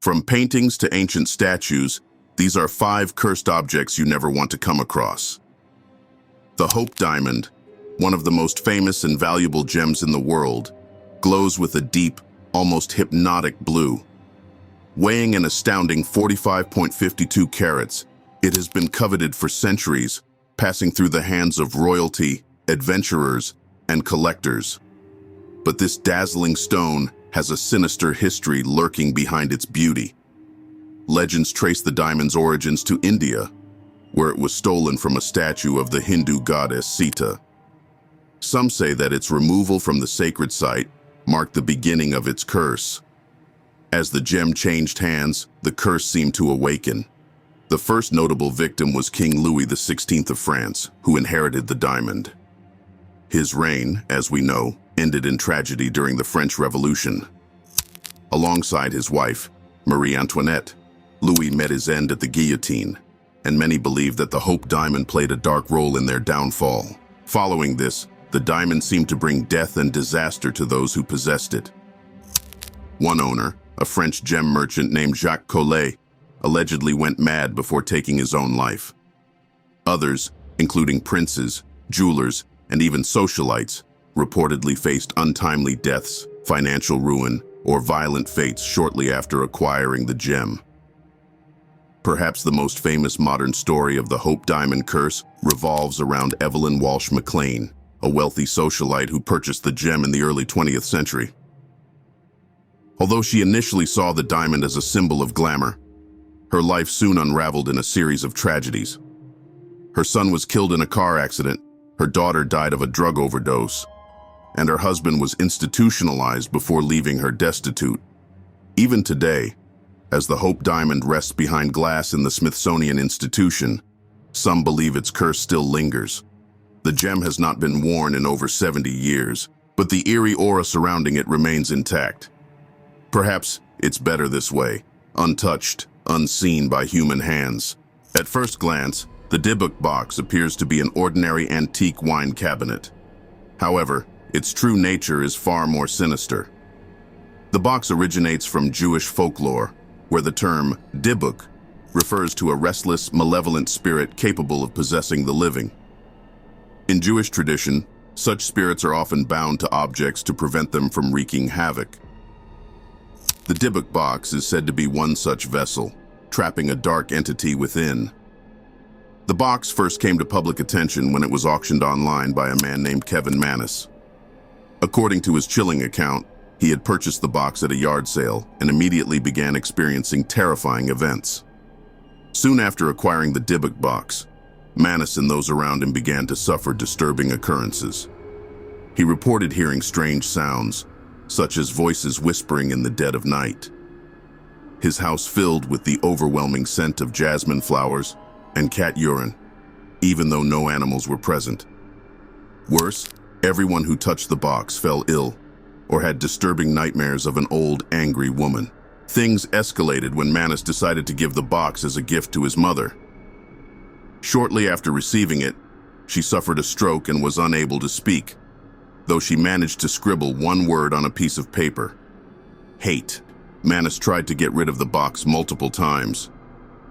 From paintings to ancient statues, these are 5 cursed objects you never want to come across. The Hope Diamond, one of the most famous and valuable gems in the world, glows with a deep, almost hypnotic blue. Weighing an astounding 45.52 carats, it has been coveted for centuries, passing through the hands of royalty, adventurers, and collectors. But this dazzling stone has a sinister history lurking behind its beauty. Legends trace the diamond's origins to India, where it was stolen from a statue of the Hindu goddess Sita. Some say that its removal from the sacred site marked the beginning of its curse. As the gem changed hands, the curse seemed to awaken. The first notable victim was King Louis XVI of France, who inherited the diamond. His reign, as we know, ended in tragedy during the French Revolution. Alongside his wife, Marie Antoinette, Louis met his end at the guillotine, and many believe that the Hope Diamond played a dark role in their downfall. Following this, the diamond seemed to bring death and disaster to those who possessed it. One owner, a French gem merchant named Jacques Collet, allegedly went mad before taking his own life. Others, including princes, jewelers, and even socialites, reportedly faced untimely deaths, financial ruin, or violent fates shortly after acquiring the gem. Perhaps the most famous modern story of the Hope Diamond curse revolves around Evelyn Walsh McLean, a wealthy socialite who purchased the gem in the early 20th century. Although she initially saw the diamond as a symbol of glamour, her life soon unraveled in a series of tragedies. Her son was killed in a car accident, her daughter died of a drug overdose, and her husband was institutionalized before leaving her destitute. Even today, as the Hope Diamond rests behind glass in the Smithsonian Institution, some believe its curse still lingers. The gem has not been worn in over 70 years, but the eerie aura surrounding it remains intact. Perhaps it's better this way, untouched, unseen by human hands. At first glance, the Dybbuk Box appears to be an ordinary antique wine cabinet. However, its true nature is far more sinister. The box originates from Jewish folklore, where the term Dybbuk refers to a restless, malevolent spirit capable of possessing the living. In Jewish tradition, such spirits are often bound to objects to prevent them from wreaking havoc. The Dybbuk Box is said to be one such vessel, trapping a dark entity within. The box first came to public attention when it was auctioned online by a man named Kevin Mannis. According to his chilling account, he had purchased the box at a yard sale and immediately began experiencing terrifying events. Soon after acquiring the Dybbuk Box, Mannis and those around him began to suffer disturbing occurrences. He reported hearing strange sounds, such as voices whispering in the dead of night. His house filled with the overwhelming scent of jasmine flowers and cat urine, even though no animals were present. Worse, everyone who touched the box fell ill or had disturbing nightmares of an old, angry woman. Things escalated when Mannis decided to give the box as a gift to his mother. Shortly after receiving it, she suffered a stroke and was unable to speak, though she managed to scribble one word on a piece of paper: hate. Mannis tried to get rid of the box multiple times,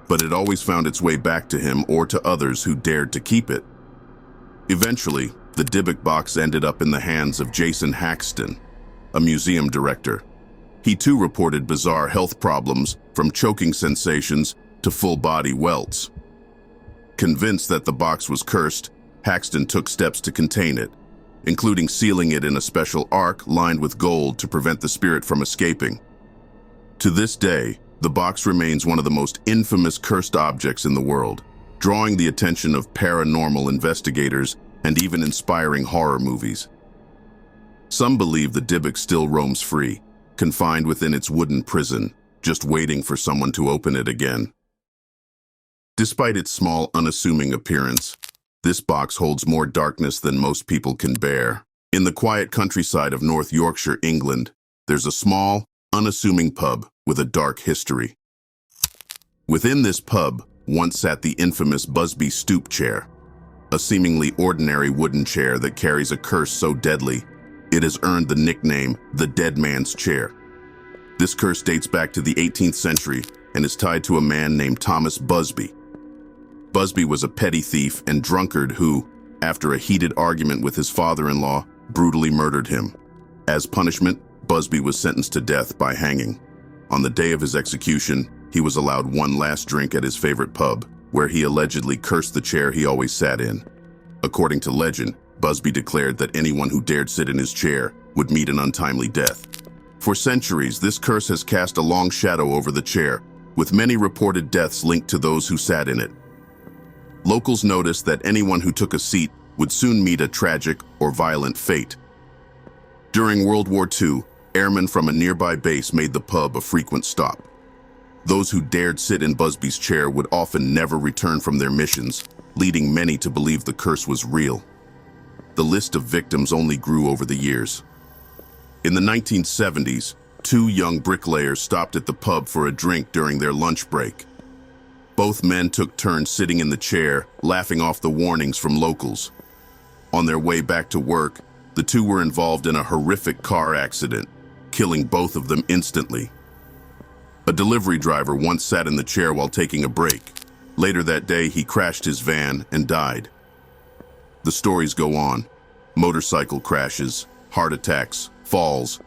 but it always found its way back to him or to others who dared to keep it. Eventually, the Dybbuk Box ended up in the hands of Jason Haxton, a museum director. He too reported bizarre health problems, from choking sensations to full-body welts. Convinced that the box was cursed, Haxton took steps to contain it, including sealing it in a special ark lined with gold to prevent the spirit from escaping. To this day, the box remains one of the most infamous cursed objects in the world, drawing the attention of paranormal investigators and even inspiring horror movies. Some believe the Dybbuk still roams free, confined within its wooden prison, just waiting for someone to open it again. Despite its small, unassuming appearance, this box holds more darkness than most people can bear. In the quiet countryside of North Yorkshire, England, there's a small, unassuming pub with a dark history. Within this pub once sat the infamous Busby Stoop chair, a seemingly ordinary wooden chair that carries a curse so deadly it has earned the nickname the Dead Man's Chair. This curse dates back to the 18th century and is tied to a man named Thomas Busby. Busby was a petty thief and drunkard who, after a heated argument with his father-in-law, brutally murdered him. As punishment, Busby was sentenced to death by hanging. On the day of his execution, he was allowed one last drink at his favorite pub, where he allegedly cursed the chair he always sat in. According to legend, Busby declared that anyone who dared sit in his chair would meet an untimely death. For centuries, this curse has cast a long shadow over the chair, with many reported deaths linked to those who sat in it. Locals noticed that anyone who took a seat would soon meet a tragic or violent fate. During World War II, airmen from a nearby base made the pub a frequent stop. Those who dared sit in Busby's chair would often never return from their missions, leading many to believe the curse was real. The list of victims only grew over the years. In the 1970s, two young bricklayers stopped at the pub for a drink during their lunch break. Both men took turns sitting in the chair, laughing off the warnings from locals. On their way back to work, the two were involved in a horrific car accident, killing both of them instantly. A delivery driver once sat in the chair while taking a break. Later that day, he crashed his van and died. The stories go on. Motorcycle crashes, heart attacks, falls,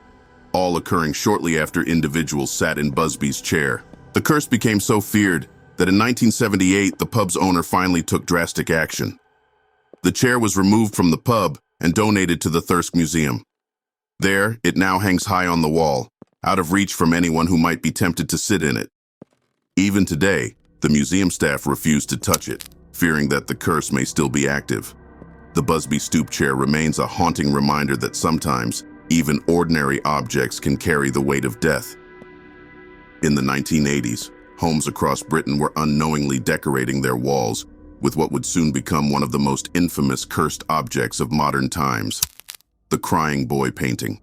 all occurring shortly after individuals sat in Busby's chair. The curse became so feared that in 1978, the pub's owner finally took drastic action. The chair was removed from the pub and donated to the Thirsk Museum. There, it now hangs high on the wall, out of reach from anyone who might be tempted to sit in it. Even today, the museum staff refuse to touch it, fearing that the curse may still be active. The Busby Stoop chair remains a haunting reminder that sometimes, even ordinary objects can carry the weight of death. In the 1980s, homes across Britain were unknowingly decorating their walls with what would soon become one of the most infamous cursed objects of modern times, the Crying Boy painting.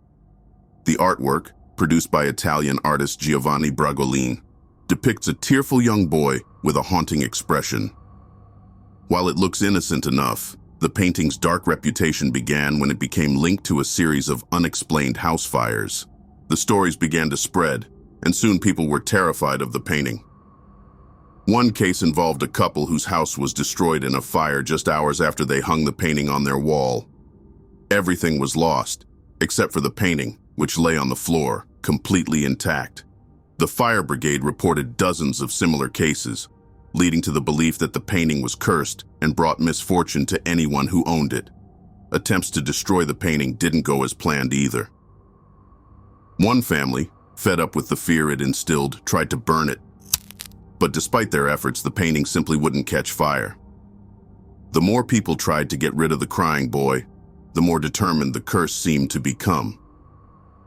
The artwork, produced by Italian artist Giovanni Bragolin, depicts a tearful young boy with a haunting expression. While it looks innocent enough, the painting's dark reputation began when it became linked to a series of unexplained house fires. The stories began to spread, and soon people were terrified of the painting. One case involved a couple whose house was destroyed in a fire just hours after they hung the painting on their wall. Everything was lost, except for the painting, which lay on the floor, completely intact. The fire brigade reported dozens of similar cases, leading to the belief that the painting was cursed and brought misfortune to anyone who owned it. Attempts to destroy the painting didn't go as planned either. One family, fed up with the fear it instilled, tried to burn it. But despite their efforts, the painting simply wouldn't catch fire. The more people tried to get rid of the crying boy, the more determined the curse seemed to become.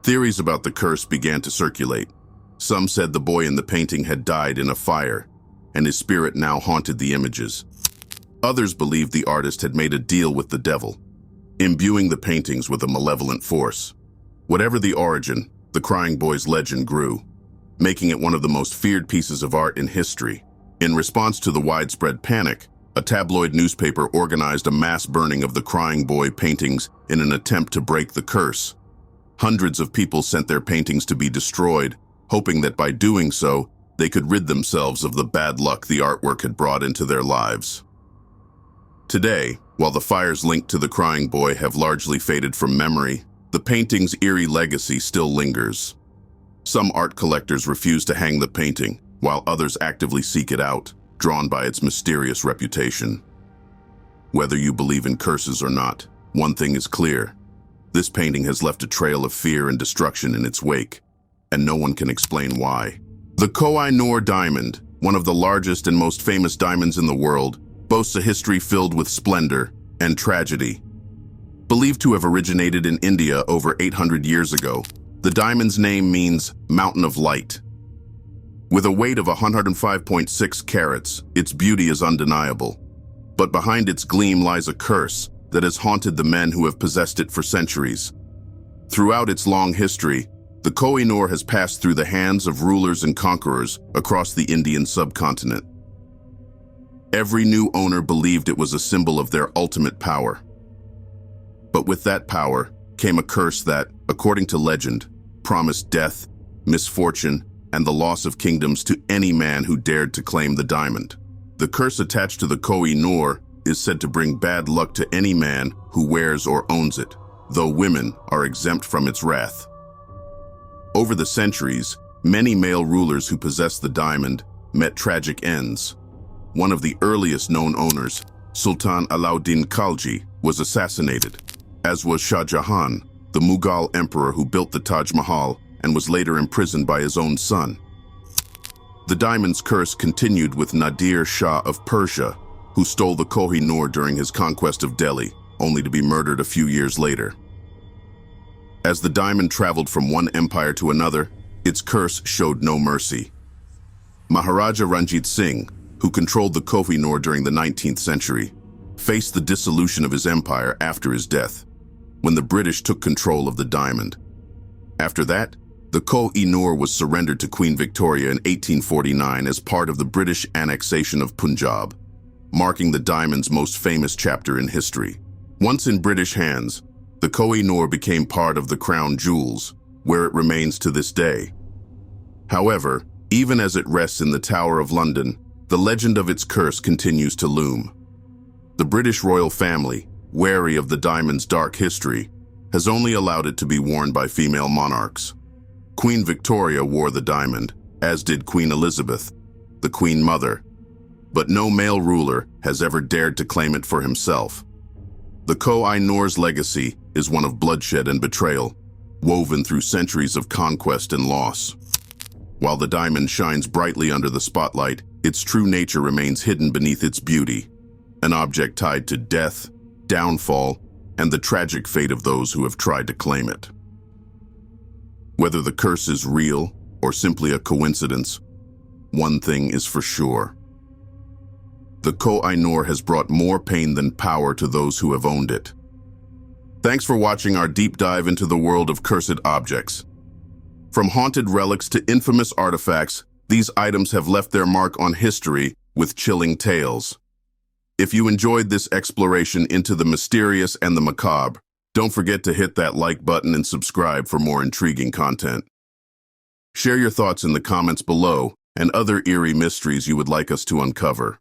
Theories about the curse began to circulate. Some said the boy in the painting had died in a fire, and his spirit now haunted the images. Others believed the artist had made a deal with the devil, imbuing the paintings with a malevolent force. Whatever the origin, the crying boy's legend grew, making it one of the most feared pieces of art in history. In response to the widespread panic, a tabloid newspaper organized a mass burning of the crying boy paintings in an attempt to break the curse. Hundreds of people sent their paintings to be destroyed, hoping that by doing so, they could rid themselves of the bad luck the artwork had brought into their lives. Today, while the fires linked to the crying boy have largely faded from memory, the painting's eerie legacy still lingers. Some art collectors refuse to hang the painting, while others actively seek it out, drawn by its mysterious reputation. Whether you believe in curses or not, one thing is clear. This painting has left a trail of fear and destruction in its wake, and no one can explain why. The Koh-i-Noor Diamond, one of the largest and most famous diamonds in the world, boasts a history filled with splendor and tragedy. Believed to have originated in India over 800 years ago, the diamond's name means Mountain of Light. With a weight of 105.6 carats, its beauty is undeniable. But behind its gleam lies a curse that has haunted the men who have possessed it for centuries. Throughout its long history, the Koh-i-Noor has passed through the hands of rulers and conquerors across the Indian subcontinent. Every new owner believed it was a symbol of their ultimate power. But with that power came a curse that, according to legend, promised death misfortune, and the loss of kingdoms to any man who dared to claim the diamond. The curse attached to the Koh-i-Noor is said to bring bad luck to any man who wears or owns it, though women are exempt from its wrath. Over the centuries, many male rulers who possessed the diamond met tragic ends. One of the earliest known owners, Sultan Alauddin Khalji, was assassinated, as was Shah Jahan, the Mughal emperor who built the Taj Mahal and was later imprisoned by his own son. The diamond's curse continued with Nadir Shah of Persia, who stole the Koh-i-Noor during his conquest of Delhi, only to be murdered a few years later. As the diamond traveled from one empire to another, its curse showed no mercy. Maharaja Ranjit Singh, who controlled the Koh-i-Noor during the 19th century, faced the dissolution of his empire after his death, when the British took control of the diamond. After that, the Koh-i-Noor was surrendered to Queen Victoria in 1849 as part of the British annexation of Punjab, marking the diamond's most famous chapter in history. Once in British hands, the Koh-i-Noor became part of the crown jewels, where it remains to this day. However, even as it rests in the Tower of London, the legend of its curse continues to loom. The British royal family, wary of the diamond's dark history, has only allowed it to be worn by female monarchs. Queen Victoria wore the diamond, as did Queen Elizabeth, the Queen Mother, but no male ruler has ever dared to claim it for himself. The Koh-i-Noor's legacy is one of bloodshed and betrayal, woven through centuries of conquest and loss. While the diamond shines brightly under the spotlight, its true nature remains hidden beneath its beauty, an object tied to death, downfall, and the tragic fate of those who have tried to claim it. Whether the curse is real or simply a coincidence, one thing is for sure. The Koh-i-Noor has brought more pain than power to those who have owned it. Thanks for watching our deep dive into the world of cursed objects. From haunted relics to infamous artifacts, these items have left their mark on history with chilling tales. If you enjoyed this exploration into the mysterious and the macabre, don't forget to hit that like button and subscribe for more intriguing content. Share your thoughts in the comments below and other eerie mysteries you would like us to uncover.